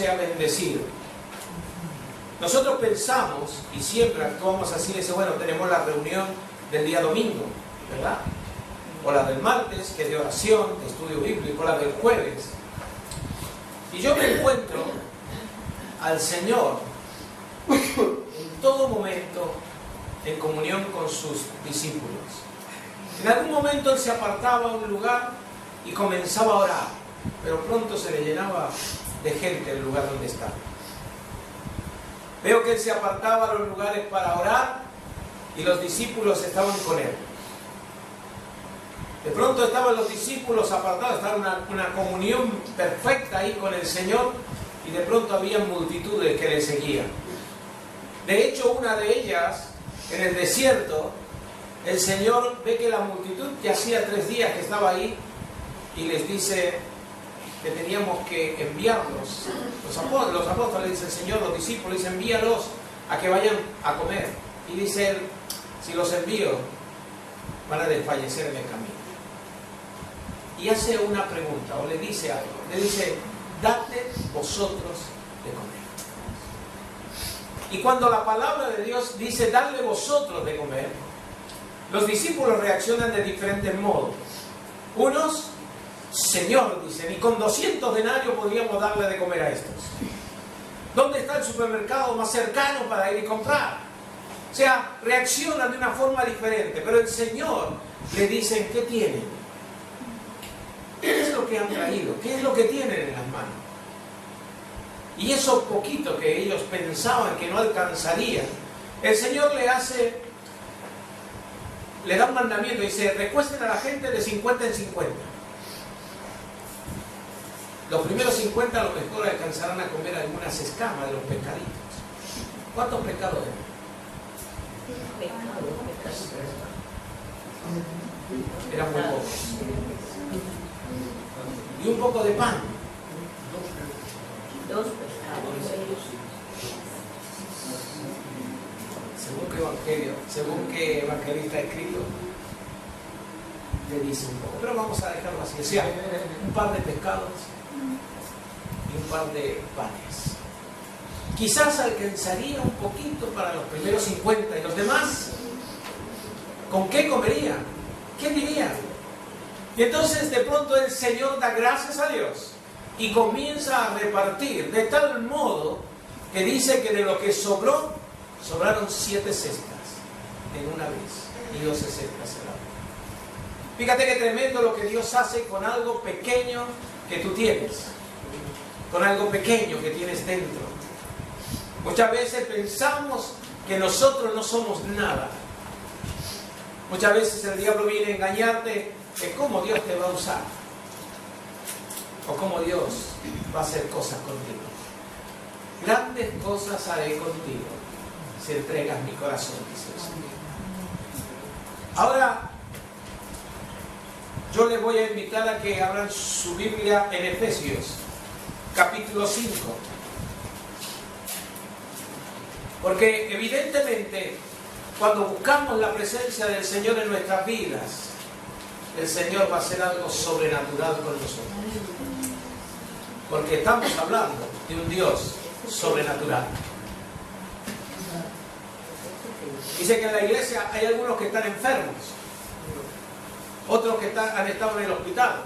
sea bendecido. Nosotros pensamos, y siempre actuamos así, dice, bueno, tenemos la reunión del día domingo, ¿verdad? O la del martes, que es de oración, de estudio bíblico, o la del jueves. Y yo me encuentro al Señor en todo momento en comunión con sus discípulos. En algún momento Él se apartaba a un lugar y comenzaba a orar, pero pronto se le llenaba de gente el lugar donde estaba. Veo que Él se apartaba a los lugares para orar y los discípulos estaban con Él. De pronto estaban los discípulos apartados, estaba una comunión perfecta ahí con el Señor, y de pronto había multitudes que le seguían. De hecho, una de ellas, en el desierto, el Señor ve que la multitud, que hacía 3 días que estaba ahí, y les dice que teníamos que enviarlos. Los apóstoles, dice el Señor, los discípulos, dice, envíalos a que vayan a comer. Y dice Él, si los envío, van a desfallecer en el camino. Y hace una pregunta, o le dice algo. Le dice, dadle vosotros de comer. Y cuando la palabra de Dios dice, dadle vosotros de comer, los discípulos reaccionan de diferentes modos. Unos, Señor, dicen, y con 200 denarios podríamos darle de comer a estos. ¿Dónde está el supermercado más cercano para ir y comprar? O sea, reaccionan de una forma diferente, pero el Señor le dice, ¿qué tienen? ¿Qué es lo que han traído? ¿Qué es lo que tienen en las manos? Y eso poquito que ellos pensaban que no alcanzarían, el Señor le da un mandamiento, dice, recuesten a la gente de 50 en 50. Los primeros 50 a lo mejor alcanzarán a comer algunas escamas de los pescaditos. ¿Cuántos pescados eran? Eran muy pocos. Y un poco de pan. 2 pescados. Según qué evangelista ha escrito, le dice un poco. Pero vamos a dejarlo así. O sea, un par de pescados y un par de panes. Quizás alcanzaría un poquito para los primeros 50 y los demás. ¿Con qué comerían? ¿Qué dirían? Y entonces de pronto el Señor da gracias a Dios y comienza a repartir de tal modo que dice que de lo que sobraron 7 cestas en una vez y 12 cestas en la otra. Fíjate qué tremendo lo que Dios hace con algo pequeño que tú tienes, con algo pequeño que tienes dentro. Muchas veces pensamos que nosotros no somos nada. Muchas veces el diablo viene a engañarte de cómo Dios te va a usar o cómo Dios va a hacer cosas contigo. Grandes cosas haré contigo si entregas mi corazón, dice el Señor. Ahora, yo les voy a invitar a que abran su Biblia en Efesios, capítulo 5. Porque evidentemente, cuando buscamos la presencia del Señor en nuestras vidas, el Señor va a hacer algo sobrenatural con nosotros. Porque estamos hablando de un Dios sobrenatural. Dice que en la iglesia hay algunos que están enfermos, otros que han estado en el hospital.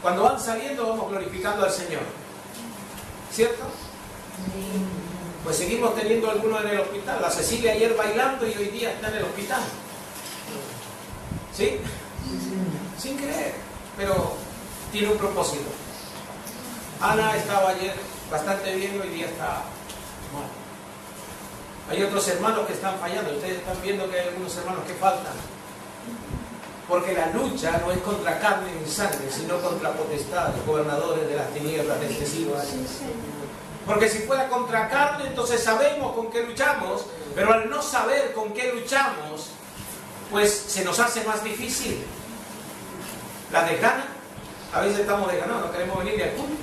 Cuando van saliendo vamos glorificando al Señor, ¿cierto? Pues seguimos teniendo algunos en el hospital. La Cecilia ayer bailando y hoy día está en el hospital, ¿sí? Sin creer, pero tiene un propósito. Ana estaba ayer bastante bien, hoy día está mal. Hay otros hermanos que están fallando. Ustedes están viendo que hay algunos hermanos que faltan. Porque la lucha no es contra carne ni sangre, sino contra potestades, gobernadores de las tinieblas de este siglo. Porque si fuera contra carne, entonces sabemos con qué luchamos, pero al no saber con qué luchamos, pues se nos hace más difícil. Las desganas, a veces estamos desganados, no queremos venir ni al culto.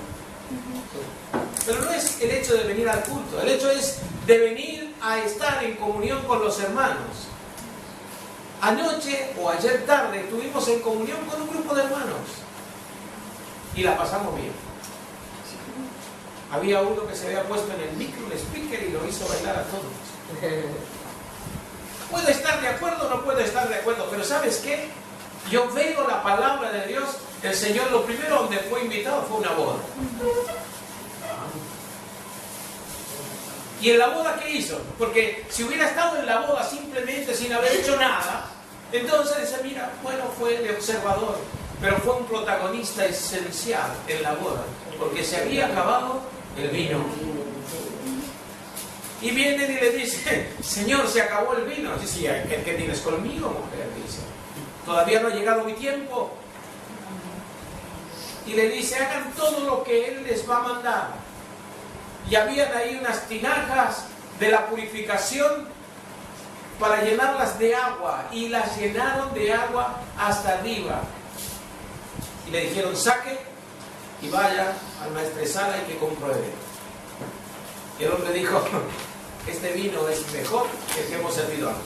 Pero no es el hecho de venir al culto, el hecho es de venir a estar en comunión con los hermanos. Anoche o ayer tarde estuvimos en comunión con un grupo de hermanos y la pasamos bien. había uno que se había puesto en el micro, el speaker, y lo hizo bailar a todos. Puedo estar de acuerdo o no puedo estar de acuerdo, pero ¿sabes qué? Yo veo la palabra de Dios. El Señor, lo primero donde fue invitado fue una boda. ¿Y en la boda qué hizo? Porque si hubiera estado en la boda simplemente sin haber hecho nada, entonces dice, mira, bueno, fue de observador, pero fue un protagonista esencial en la boda, porque se había acabado el vino. Y vienen y le dicen, Señor, se acabó el vino. Dice, ¿qué tienes conmigo, mujer? Dice, todavía no ha llegado mi tiempo. Y le dice, hagan todo lo que Él les va a mandar. Y habían ahí unas tinajas de la purificación para llenarlas de agua, y las llenaron de agua hasta arriba. Y le dijeron, saque y vaya al maestresala y que compruebe. Y el hombre dijo, este vino es mejor que el que hemos servido antes.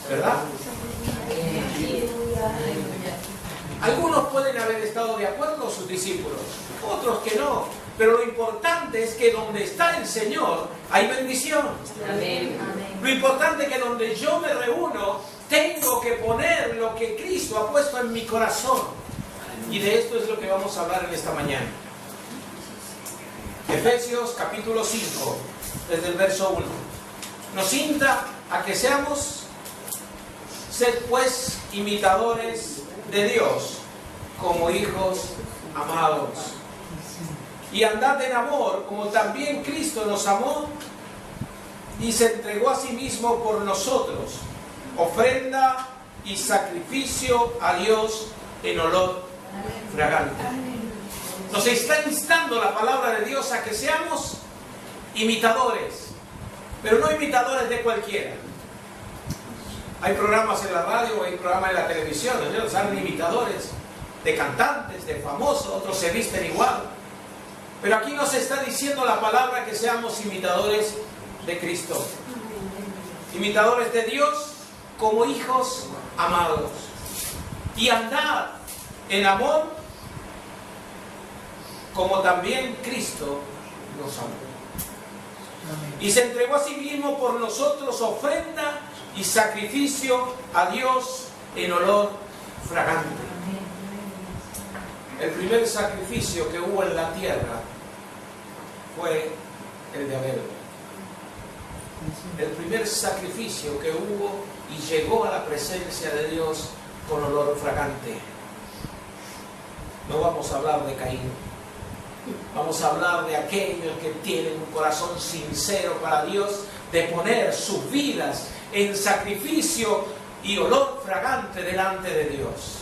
¿Verdad? Algunos pueden haber estado de acuerdo, sus discípulos, otros que no. Pero lo importante es que donde está el Señor hay bendición. Amén. Lo importante es que donde yo me reúno tengo que poner lo que Cristo ha puesto en mi corazón. Y de esto es lo que vamos a hablar en esta mañana. Efesios capítulo 5, desde el verso 1. Nos insta a que seamos, sed pues imitadores de Dios como hijos amados. Y andad en amor, como también Cristo nos amó y se entregó a sí mismo por nosotros, ofrenda y sacrificio a Dios en olor fragante. Nos está instando la palabra de Dios a que seamos imitadores, pero no imitadores de cualquiera. Hay programas en la radio, hay programas en la televisión, ¿no? Salen imitadores de cantantes, de famosos, otros se visten igual. Pero aquí nos está diciendo la palabra que seamos imitadores de Cristo. Imitadores de Dios como hijos amados. Y andad en amor como también Cristo nos amó. Y se entregó a sí mismo por nosotros, ofrenda y sacrificio a Dios en olor fragante. El primer sacrificio que hubo en la tierra fue el de Abel. El primer sacrificio que hubo y llegó a la presencia de Dios con olor fragante. No vamos a hablar de Caín. Vamos a hablar de aquellos que tienen un corazón sincero para Dios, de poner sus vidas en sacrificio y olor fragante delante de Dios.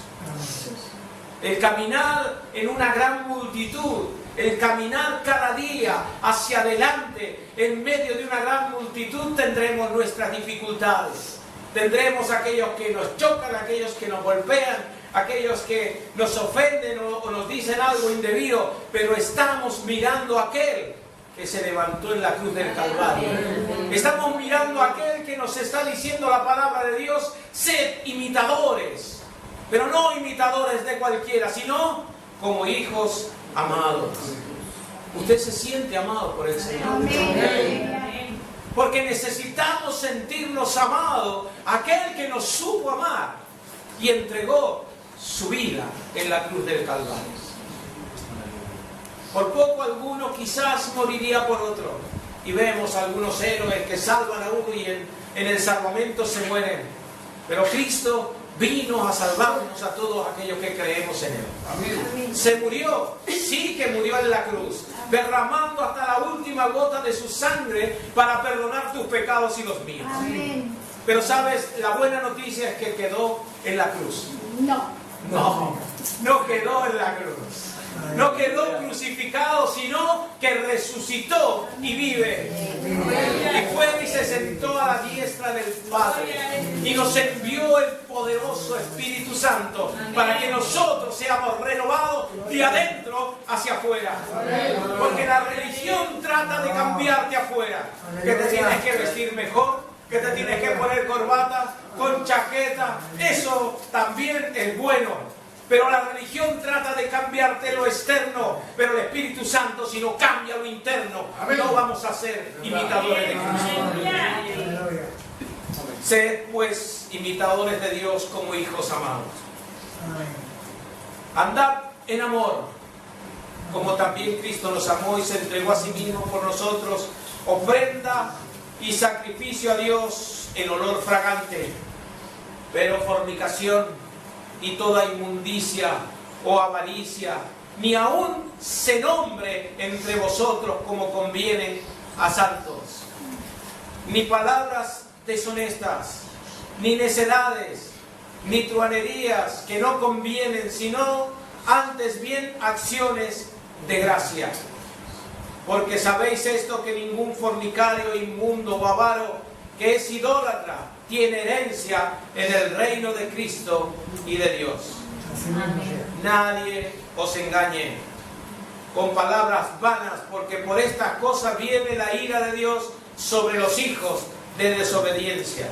El caminar en una gran multitud, el caminar cada día hacia adelante en medio de una gran multitud, tendremos nuestras dificultades. Tendremos aquellos que nos chocan, aquellos que nos golpean, aquellos que nos ofenden o nos dicen algo indebido, pero estamos mirando a aquel que se levantó en la cruz del Calvario. Estamos mirando a aquel que nos está diciendo la palabra de Dios, sed imitadores. Pero no imitadores de cualquiera, sino como hijos amados. Usted se siente amado por el Señor. Amén. Porque necesitamos sentirnos amados. Aquel que nos supo amar y entregó su vida en la cruz del Calvario. Por poco alguno quizás moriría por otro. Y vemos algunos héroes que salvan a uno y en el salvamento se mueren. Pero Cristo vino a salvarnos a todos aquellos que creemos en Él. Amén. Se murió, sí que murió en la cruz, derramando hasta la última gota de su sangre para perdonar tus pecados y los míos. Amén. Pero sabes, la buena noticia es que quedó en la cruz. No quedó en la cruz. No quedó crucificado, sino que resucitó y vive. Y fue y se sentó a la diestra del Padre. Y nos envió el poderoso Espíritu Santo para que nosotros seamos renovados de adentro hacia afuera. Porque la religión trata de cambiarte afuera. Que te tienes que vestir mejor, que te tienes que poner corbata con chaqueta. Eso también es bueno. Pero la religión trata de cambiarte lo externo, pero el Espíritu Santo, si no cambia lo interno, no vamos a ser imitadores de Cristo. Sed pues imitadores de Dios como hijos amados. Andad en amor, como también Cristo nos amó y se entregó a sí mismo por nosotros, ofrenda y sacrificio a Dios en olor fragante. Pero fornicación y toda inmundicia o avaricia, ni aun se nombre entre vosotros como conviene a santos, ni palabras deshonestas, ni necedades, ni truhanerías que no convienen, sino antes bien acciones de gracia. Porque sabéis esto, que ningún fornicario, inmundo o avaro, que es idólatra, tiene herencia en el reino de Cristo y de Dios. Nadie os engañe con palabras vanas, porque por estas cosas viene la ira de Dios sobre los hijos de desobediencia.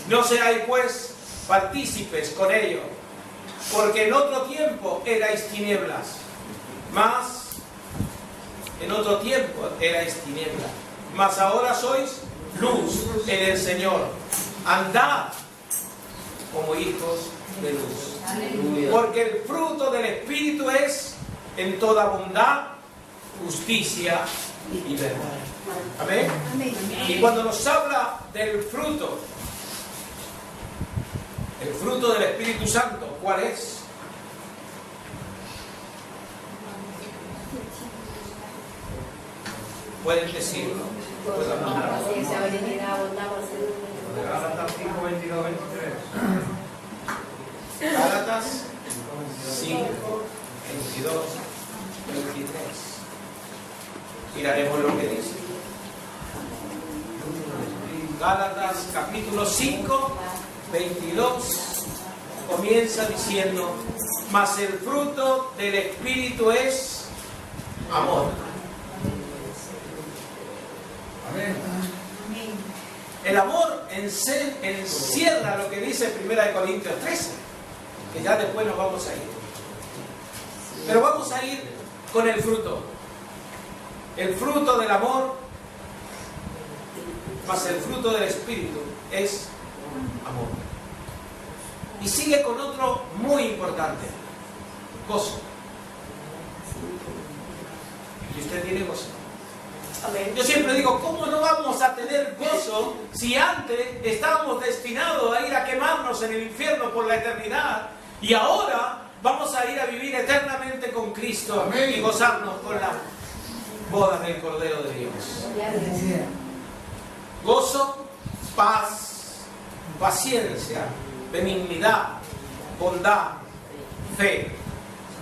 No seáis pues partícipes con ellos, porque en otro tiempo erais tinieblas, mas ahora sois luz en el Señor. Andad como hijos de luz. Porque el fruto del Espíritu es en toda bondad, justicia y verdad. Amén. Y cuando nos habla del fruto, el fruto del Espíritu Santo, ¿cuál es? Pueden decirlo. Gálatas 5, 22, 23. Gálatas 5, 22, 23. Miraremos lo que dice. Gálatas capítulo 5, 22. Comienza diciendo: mas el fruto del Espíritu es amor. Amén. El amor encierra lo que dice 1 Corintios 13, que ya después nos vamos a ir. Pero vamos a ir con el fruto. El fruto del amor, más el fruto del Espíritu, es amor. Y sigue con otro muy importante: gozo. Y usted tiene gozo. Yo siempre digo, ¿cómo no vamos a tener gozo si antes estábamos destinados a ir a quemarnos en el infierno por la eternidad y ahora vamos a ir a vivir eternamente con Cristo? Amén. Y gozarnos con las bodas del Cordero de Dios? Gozo, paz, paciencia, benignidad, bondad, fe,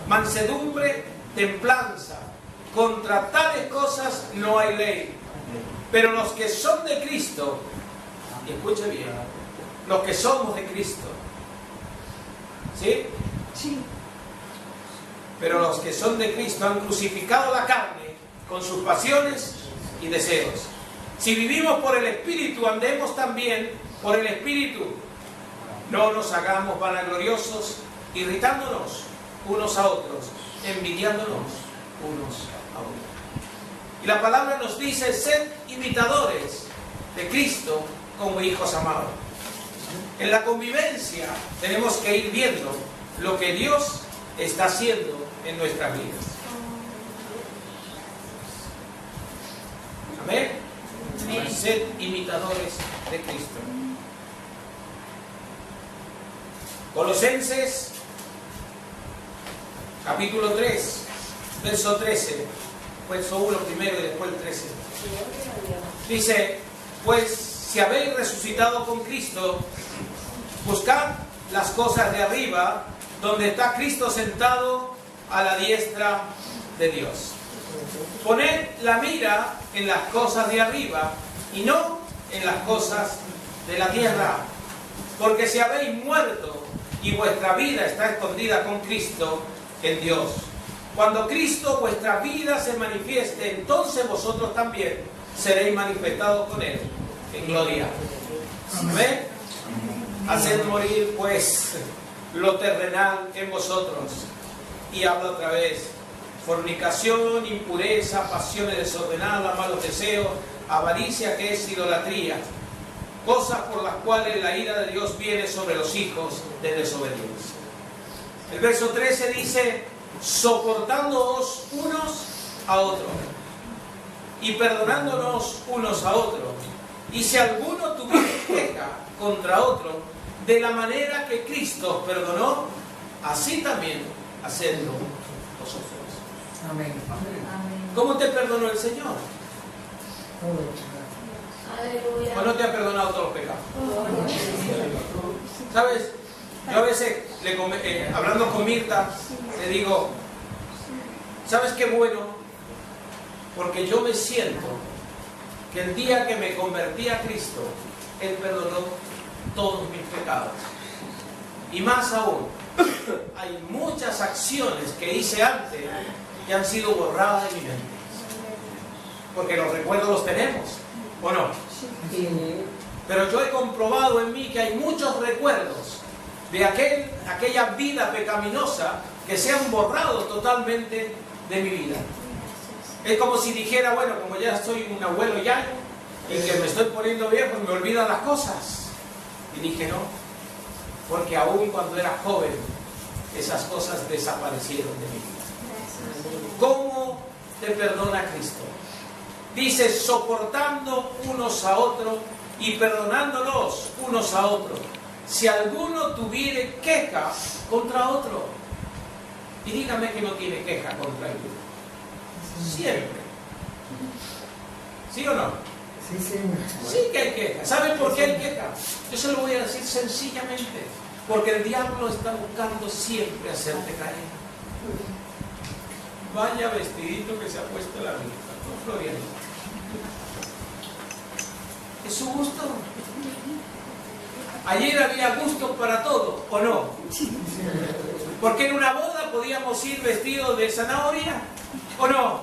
mansedumbre, templanza. Contra tales cosas no hay ley. Pero los que son de Cristo, y escuche bien, los que somos de Cristo, ¿sí? Sí. Pero los que son de Cristo han crucificado la carne con sus pasiones y deseos. Si vivimos por el Espíritu, andemos también por el Espíritu. No nos hagamos vanagloriosos, irritándonos unos a otros, envidiándonos unos a otros. Y la palabra nos dice: sed imitadores de Cristo como hijos amados. En la convivencia tenemos que ir viendo lo que Dios está haciendo en nuestras vidas. Amén. Amén. Sed imitadores de Cristo. Colosenses capítulo 3, verso 13. Verso 1 primero y después el 13. Dice: pues si habéis resucitado con Cristo, buscad las cosas de arriba, donde está Cristo sentado a la diestra de Dios. Poned la mira en las cosas de arriba y no en las cosas de la tierra, porque si habéis muerto y vuestra vida está escondida con Cristo en Dios. Cuando Cristo, vuestra vida, se manifieste, entonces vosotros también seréis manifestados con Él en gloria. ¿Amén? Haced morir, pues, lo terrenal en vosotros. Y habla otra vez: fornicación, impureza, pasiones desordenadas, malos deseos, avaricia, que es idolatría, cosas por las cuales la ira de Dios viene sobre los hijos de desobediencia. El verso 13 dice: soportándoos unos a otros y perdonándonos unos a otros, y si alguno tuviere queja contra otro, de la manera que Cristo perdonó, así también hacedlo vosotros. Amén. ¿Cómo te perdonó el Señor? ¿O no te ha perdonado todos los pecados? ¿Sabes? Yo a veces, hablando con Mirta, le digo: ¿sabes qué bueno? Porque yo me siento que el día que me convertí a Cristo, Él perdonó todos mis pecados. Y más aún, hay muchas acciones que hice antes que han sido borradas de mi mente. Porque los recuerdos los tenemos, ¿o no? Pero yo he comprobado en mí que hay muchos recuerdos de aquella vida pecaminosa que se han borrado totalmente de mi vida. Es como si dijera: bueno, como ya soy un abuelo ya y que me estoy poniendo viejo, me olvidan las cosas. Y dije: no, porque aún cuando era joven esas cosas desaparecieron de mi vida. ¿Cómo te perdona Cristo? Dice: soportando unos a otros y perdonándonos unos a otros, si alguno tuviere queja contra otro. Y dígame que no tiene queja contra él. Siempre. ¿Sí o no? Sí, señor. Sí que hay queja. ¿Saben por qué hay queja? Yo se lo voy a decir sencillamente: porque el diablo está buscando siempre hacerte caer. Vaya vestidito que se ha puesto la vida, ¿no, Floriano? ¿Es su gusto? Ayer había gusto para todo, ¿o no? Porque en una boda podíamos ir vestidos de zanahoria, ¿o no?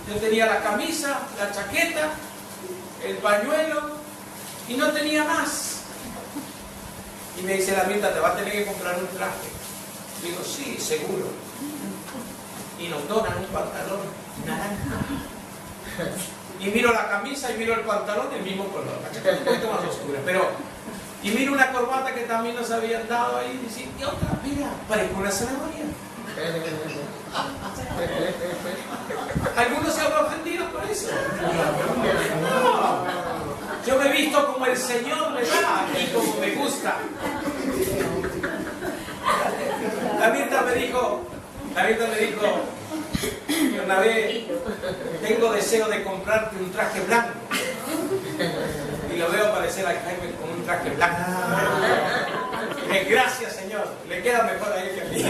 Yo tenía la camisa, la chaqueta, el pañuelo y no tenía más. Y me dice la Mirta: te va a tener que comprar un traje. Digo: sí, seguro. Y nos donan un pantalón naranja. Y miro la camisa y miro el pantalón del mismo color, la chaqueta un poquito más oscura, y miro una corbata que también nos habían dado ahí, y dice: y otra, mira, parezco una zanahoria. Algunos se han ofendido por eso. No. Yo me he visto como el Señor me da y como me gusta. La Mirta me dijo que una vez: tengo deseo de comprarte un traje blanco. Y lo veo aparecer a Jaime con un traje blanco. Gracias, Señor. Le queda mejor a él que a mí.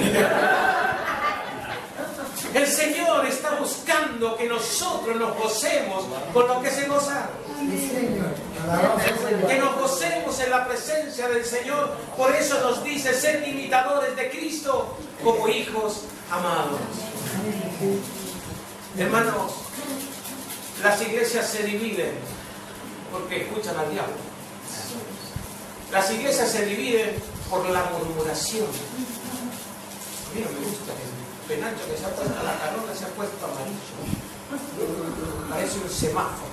El Señor está buscando que nosotros nos gocemos con lo que se goza. Que nos gocemos en la presencia del Señor. Por eso nos dice: ser imitadores de Cristo como hijos amados. Hermanos, las iglesias se dividen porque escuchan al diablo. Las iglesias se dividen por la murmuración. Mira, me gusta el penacho que se ha puesto, la Carola se ha puesto amarillo. Parece un semáforo.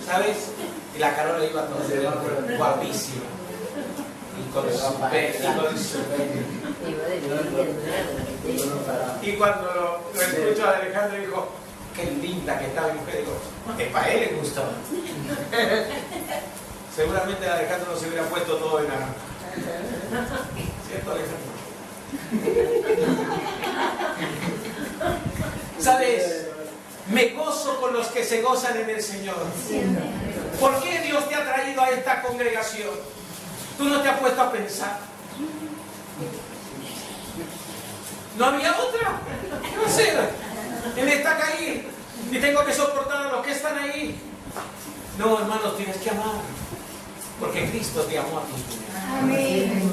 ¿Sabes? Y la Carola iba toda guapísima. Y con su pelo. Y cuando lo escucho a Alejandro, dijo: qué linda que está mi mujer. Digo: que para él le gustó. Seguramente Alejandro no se hubiera puesto todo de naranja. ¿Cierto, Alejandro? ¿Sabes? Me gozo con los que se gozan en el Señor. ¿Por qué Dios te ha traído a esta congregación? ¿Tú no te has puesto a pensar? ¿No había otra? ¿Qué va a hacer? Él está caído y tengo que soportar a los que están ahí. No, hermanos, tienes que amar, porque Cristo te amó a ti. Amén.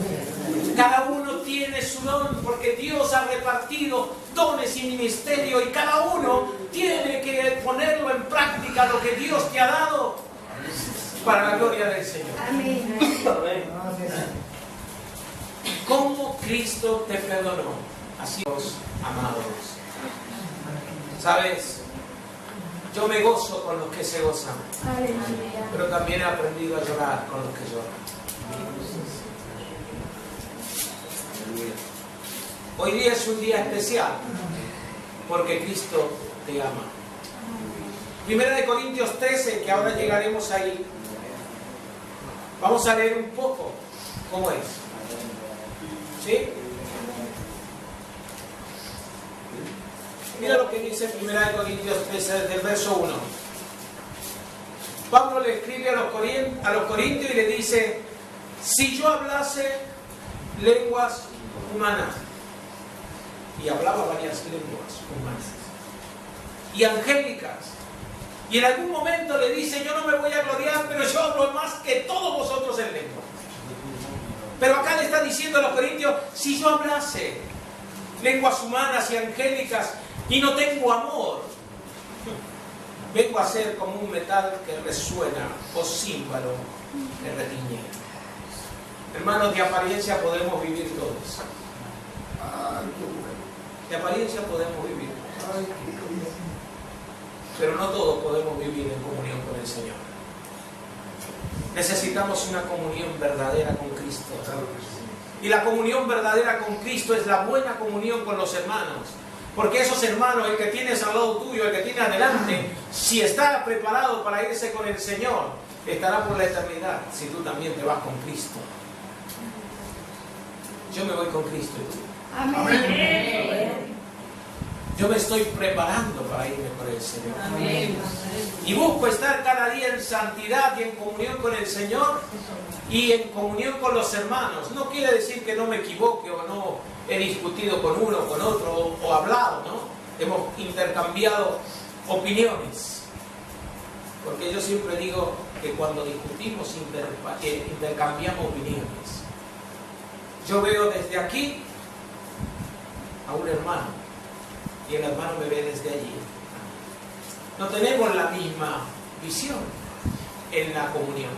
Cada uno tiene su don, porque Dios ha repartido dones y ministerio, y cada uno tiene que ponerlo en práctica, lo que Dios te ha dado. para la gloria del Señor. Amén. ¿Cómo Cristo te perdonó? Así, amados. ¿Sabes? Yo me gozo con los que se gozan, Aleluya. pero también he aprendido a llorar con los que lloran. Hoy día es un día especial porque Cristo te ama. Primera de Corintios 13, que ahora llegaremos ahí. Vamos a leer un poco cómo es. ¿Sí? Mira lo que dice Primera de Corintios 13, desde el verso 1. Pablo le escribe a los corintios y le dice: si yo hablase lenguas humanas, y hablaba varias lenguas humanas y angélicas, y en algún momento le dice: yo no me voy a gloriar, pero yo hablo más que todos vosotros en lengua. Pero acá le está diciendo a los corintios: si yo hablase lenguas humanas y angélicas y no tengo amor, vengo a ser como un metal que resuena o címbalo que retiñe. Hermanos, de apariencia podemos vivir todos. De apariencia podemos vivir, pero no todos podemos vivir en comunión con el Señor. Necesitamos una comunión verdadera con Cristo. Y la comunión verdadera con Cristo es la buena comunión con los hermanos. Porque esos hermanos, el que tienes al lado tuyo, el que tienes adelante, si está preparado para irse con el Señor, estará por la eternidad, si tú también te vas con Cristo. Yo me voy con Cristo y tú. Amén. Yo me estoy preparando para irme con el Señor. Amén. Y busco estar cada día en santidad y en comunión con el Señor y en comunión con los hermanos. No quiere decir que no me equivoque o no he discutido con uno, con otro o hablado, ¿no? Hemos intercambiado opiniones. Porque yo siempre digo que cuando discutimos intercambiamos opiniones. Yo veo desde aquí a un hermano y el hermano me ve desde allí. No tenemos la misma visión en la comunión.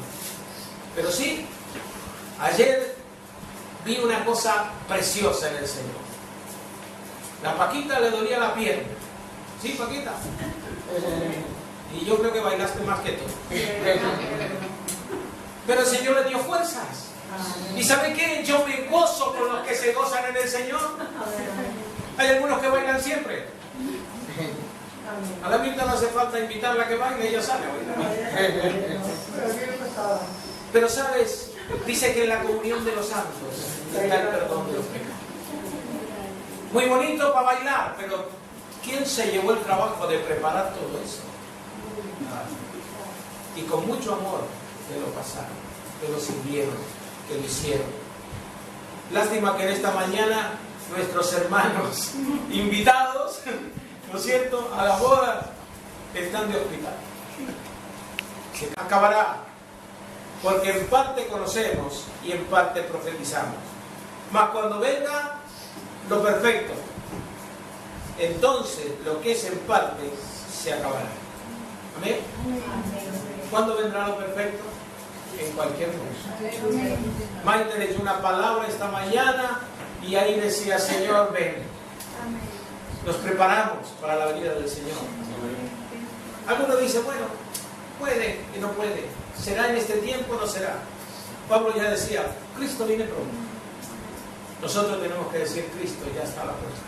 Pero sí, ayer vi una cosa preciosa en el Señor. La Paquita le dolía la pierna. ¿Sí, Paquita? Y yo creo que bailaste más que tú. Pero el Señor le dio fuerzas. ¿Y sabe qué? Yo me gozo con los que se gozan en el Señor. Hay algunos que bailan siempre. A la Mirta no hace falta invitarla a que baile, ella sabe bailar. Pero sabes, dice que en la comunión de los santos está el perdón de los pecados. Muy bonito para bailar, pero ¿quién se llevó el trabajo de preparar todo eso? Y con mucho amor te lo pasaron, te lo sirvieron, te lo hicieron. Lástima que en esta mañana nuestros hermanos invitados, ¿no es cierto?, a la boda están de hospital. Se acabará, porque en parte conocemos y en parte profetizamos. Mas cuando venga lo perfecto, entonces lo que es en parte se acabará. ¿Amén? ¿Cuándo vendrá lo perfecto? En cualquier momento. Maite leyó una palabra esta mañana y ahí decía: Señor, ven. Nos preparamos para la venida del Señor. Algunos dicen: bueno, puede y no puede. ¿Será en este tiempo o no será? Pablo ya decía: Cristo viene pronto. Nosotros tenemos que decir: Cristo ya está a la puerta.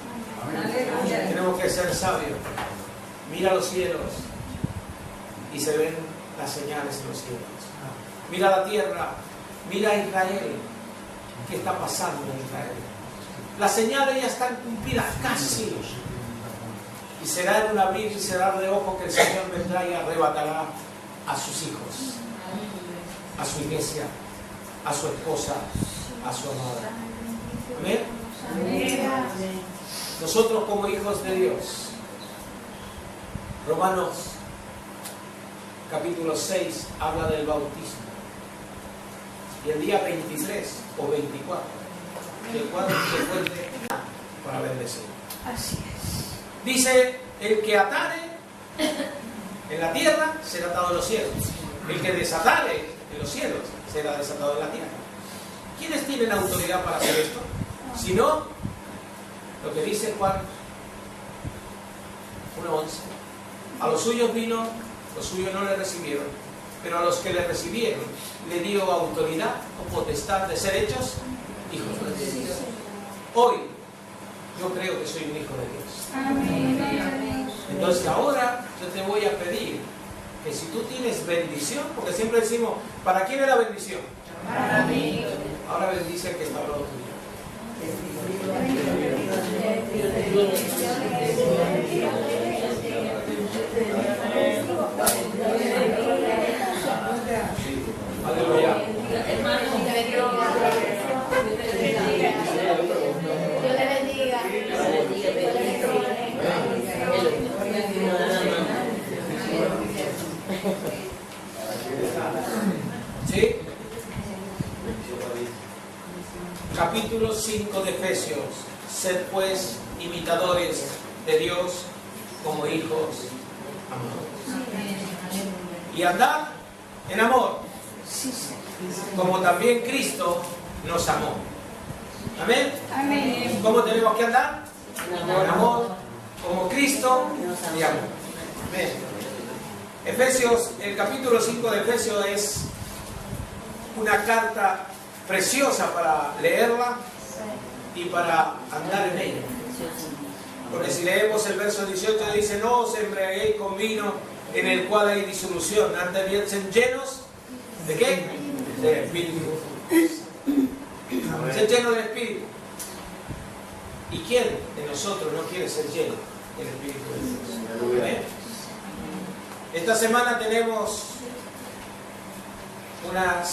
Tenemos que ser sabios. Mira los cielos y se ven las señales en los cielos. Mira la tierra, mira a Israel. ¿Qué está pasando en Israel? Las señales ya están cumplidas casi. Y será en un abrir y cerrar de ojos que el Señor vendrá y arrebatará a sus hijos, a su iglesia, a su esposa, a su amada. ¿Amén? Nosotros como hijos de Dios, Romanos capítulo 6 habla del bautismo. Y el día 23 o 24, el cual se fuerte para bendecir. Así es. Dice: el que atare en la tierra será atado en los cielos. El que desatare en los cielos será desatado en la tierra. ¿Quiénes tienen autoridad para hacer esto? Si no, lo que dice Juan 1:11. A los suyos vino, los suyos no le recibieron, pero a los que le recibieron le dio autoridad o potestad de ser hechos hijos de Dios. Hoy yo creo que soy un hijo de Dios. Amén. Entonces ahora yo te voy a pedir que si tú tienes bendición, porque siempre decimos, ¿para quién es la bendición? Para mí. Ahora bendice el que está al lado tuyo. Aleluya. Dios le bendiga. ¿Sí? Capítulo 5 de Efesios. Sed pues imitadores de Dios como hijos amados. Y andad en amor, como también Cristo nos amó. Amén. Amén. ¿Cómo tenemos que andar? En amor, como Cristo nos amó. Amén. Efesios, el capítulo 5 de Efesios es una carta preciosa para leerla y para andar en ella. Porque si leemos el verso 18 dice: no os embriaguéis con vino en el cual hay disolución, antes bien sed llenos ¿de qué? Del Espíritu. Sed llenos del Espíritu. ¿Y quién de nosotros no quiere ser lleno del Espíritu de Dios? ¿Amén? Esta semana tenemos una semana